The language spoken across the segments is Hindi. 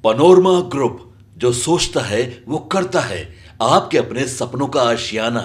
पनोरमा ग्रुप, जो सोचता है वो करता है। आपके अपने सपनों का आशियाना।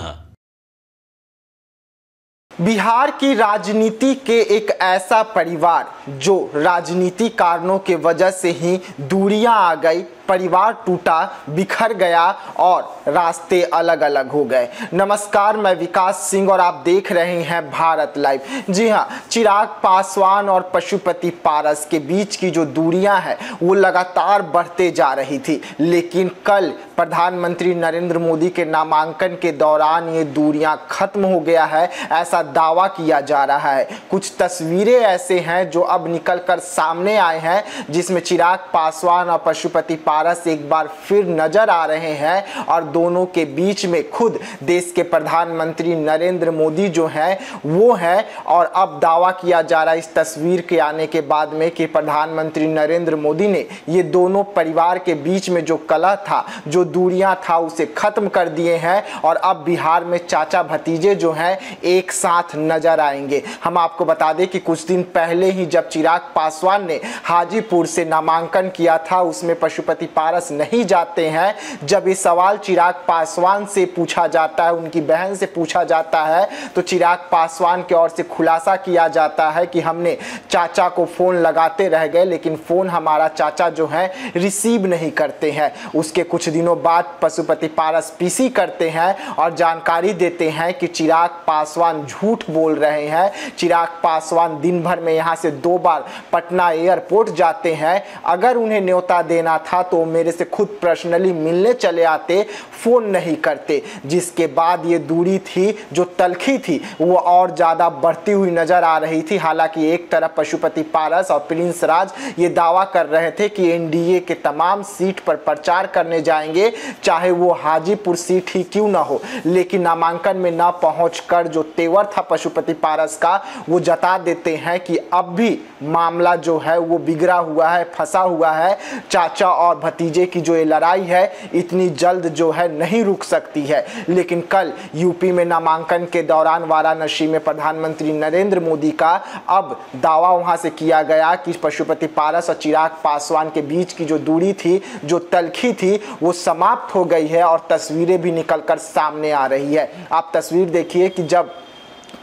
बिहार की राजनीति के एक ऐसा परिवार जो राजनीति कारणों के वजह से ही दूरियां आ गई, परिवार टूटा, बिखर गया और रास्ते अलग अलग हो गए। नमस्कार, मैं विकास सिंह और आप देख रहे हैं भारत लाइव। जी हां, चिराग पासवान और पशुपति पारस के बीच की जो दूरियां हैं वो लगातार बढ़ते जा रही थी, लेकिन कल प्रधानमंत्री नरेंद्र मोदी के नामांकन के दौरान ये दूरियां खत्म हो गया है, ऐसा दावा किया जा रहा है। कुछ तस्वीरें ऐसे हैं जो अब निकलकर सामने आए हैं, जिसमें चिराग पासवान और पशुपति पारस एक बार फिर नजर आ रहे हैं और दोनों के बीच में खुद देश के प्रधानमंत्री नरेंद्र मोदी जो हैं वो हैं। और अब दावा किया जा रहा है इस तस्वीर के आने के बाद में कि प्रधानमंत्री नरेंद्र मोदी ने ये दोनों परिवार के बीच में जो कलह था, जो दूरियां था, उसे खत्म कर दिए हैं और अब बिहार में चाचा भतीजे जो हैं एक साथ नजर आएंगे। हम आपको बता दें कि कुछ दिन पहले ही जब चिराग पासवान ने हाजीपुर से नामांकन किया था, उसमें पशुपति पारस नहीं जाते हैं। जब ये सवाल चिराग पासवान से पूछा जाता है, उनकी बहन से पूछा जाता है, तो चिराग पासवान की ओर से खुलासा किया जाता है कि हमने चाचा को फोन लगाते रह गए, लेकिन फोन हमारा चाचा जो है रिसीव नहीं करते हैं। उसके कुछ दिनों बाद पशुपति पारस पीसी करते हैं और जानकारी देते हैं कि चिराग पासवान झूठ बोल रहे हैं। चिराग पासवान दिन भर में यहां से 2 बार पटना एयरपोर्ट जाते हैं। अगर उन्हें न्योता देना था तो मेरे से खुद पर्सनली मिलने चले आते, फोन नहीं करते। जिसके बाद ये दूरी थी, जो तलखी थी, वो और ज्यादा बढ़ती हुई नजर आ रही थी। हालांकि एक तरफ पशुपति पारस और प्रिंस राज ये दावा कर रहे थे कि एनडीए के तमाम सीट पर प्रचार करने जाएंगे, चाहे वो हाजीपुर सीट ही क्यों ना हो। लेकिन नामांकन में ना पहुंचकर जो तेवर था पशुपति पारस का, वो जता देते हैं कि अब भी मामला जो है वो बिगड़ा हुआ है, फंसा हुआ है। चाचा और भतीजे की जो ये लड़ाई है इतनी जल्द जो है नहीं रुक सकती है। लेकिन कल यूपी में नामांकन के दौरान वाराणसी में प्रधानमंत्री नरेंद्र मोदी का अब दावा वहां से किया गया कि पशुपति पारस और चिराग पासवान के बीच की जो दूरी थी, जो तलखी थी, वो समाप्त हो गई है और तस्वीरें भी निकलकर सामने आ रही है। आप तस्वीर देखिए कि जब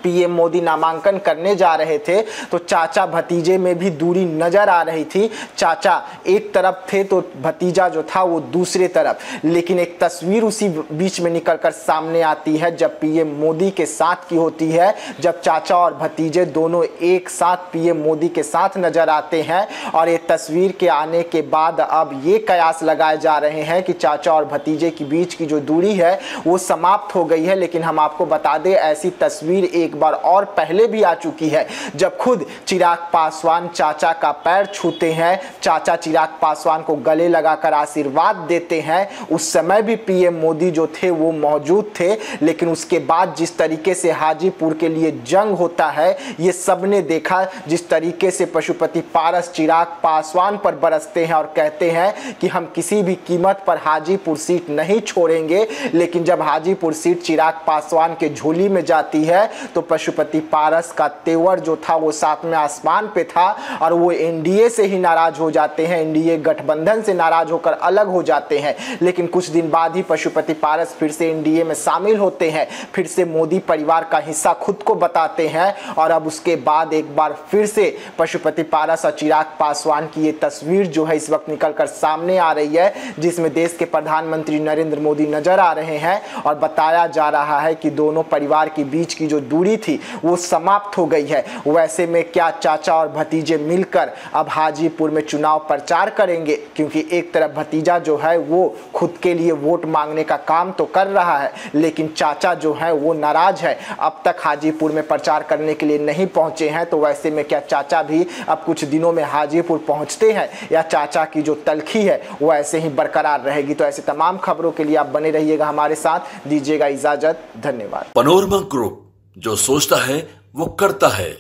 पीएम मोदी नामांकन करने जा रहे थे तो चाचा भतीजे में भी दूरी नजर आ रही थी। चाचा एक तरफ थे तो भतीजा जो था वो दूसरे तरफ। लेकिन एक तस्वीर उसी बीच में निकलकर सामने आती है जब पीएम मोदी के साथ की होती है, जब चाचा और भतीजे दोनों एक साथ पीएम मोदी के साथ नजर आते हैं। और ये तस्वीर के आने के बाद अब ये कयास लगाए जा रहे हैं कि चाचा और भतीजे के बीच की जो दूरी है वो समाप्त हो गई है। लेकिन हम आपको बता दें, ऐसी तस्वीर एक बार और पहले भी आ चुकी है, जब खुद चिराग पासवान चाचा का पैर छूते हैं, चाचा चिराग पासवान को गले लगाकर आशीर्वाद देते हैं। उस समय भी पीएम मोदी जो थे वो मौजूद थे। लेकिन उसके बाद जिस तरीके से हाजीपुर के लिए जंग होता है, ये सबने देखा। जिस तरीके से पशुपति पारस चिराग पासवान पर बरसते हैं और कहते हैं कि हम किसी भी कीमत पर हाजीपुर सीट नहीं छोड़ेंगे, लेकिन जब हाजीपुर सीट चिराग पासवान के झोली में जाती है तो पशुपति पारस का तेवर जो था वो सातवें आसमान पे था और वो एनडीए से ही नाराज हो जाते हैं, एनडीए गठबंधन से नाराज होकर अलग हो जाते हैं। लेकिन कुछ दिन बाद ही पशुपति पारस फिर से एनडीए में शामिल होते हैं, फिर से मोदी परिवार का हिस्सा खुद को बताते हैं। और अब उसके बाद एक बार फिर से पशुपति पारस और चिराग पासवान की ये तस्वीर जो है इस वक्त निकलकर सामने आ रही है, जिसमें देश के प्रधानमंत्री नरेंद्र मोदी नजर आ रहे हैं और बताया जा रहा है कि दोनों परिवार के बीच की जो दूरी थी वो समाप्त हो गई है। वैसे में क्या चाचा और भतीजे मिलकर अब हाजीपुर में चुनाव प्रचार करेंगे? क्योंकि एक तरफ भतीजा जो है वो खुद के लिए वोट मांगने का काम तो कर रहा है, लेकिन चाचा जो है वो नाराज है, अब तक हाजीपुर में प्रचार करने के लिए नहीं पहुंचे हैं। तो वैसे में क्या चाचा भी अब कुछ दिनों में हाजीपुर पहुंचते हैं या चाचा की जो तलखी है वो ऐसे ही बरकरार रहेगी? तो ऐसे तमाम खबरों के लिए आप बने रहिएगा हमारे साथ। दीजिएगा इजाजत, धन्यवाद। पनोरमा ग्रुप, जो सोचता है वो करता है।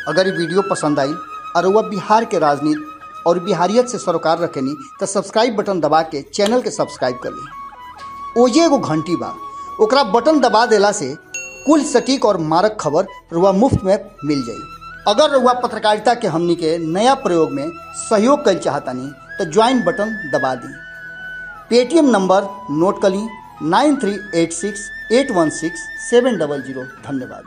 अगर ये वीडियो पसंद आई और वह बिहार के राजनीति और बिहारियत से सरोकार रखेनी तो सब्सक्राइब बटन दबा के चैनल के सब्सक्राइब कर ली। ओजे एगो घंटी बा, ओकरा बटन दबा देला से कुल सटीक और मारक खबर रुआ मुफ्त में मिल जाई। अगर रुआ पत्रकारिता के हमनी के नया प्रयोग में सहयोग कर चाहतानी तो ज्वाइन बटन दबा दी। पेटीएम नंबर नोट कर ली 9386816700। धन्यवाद।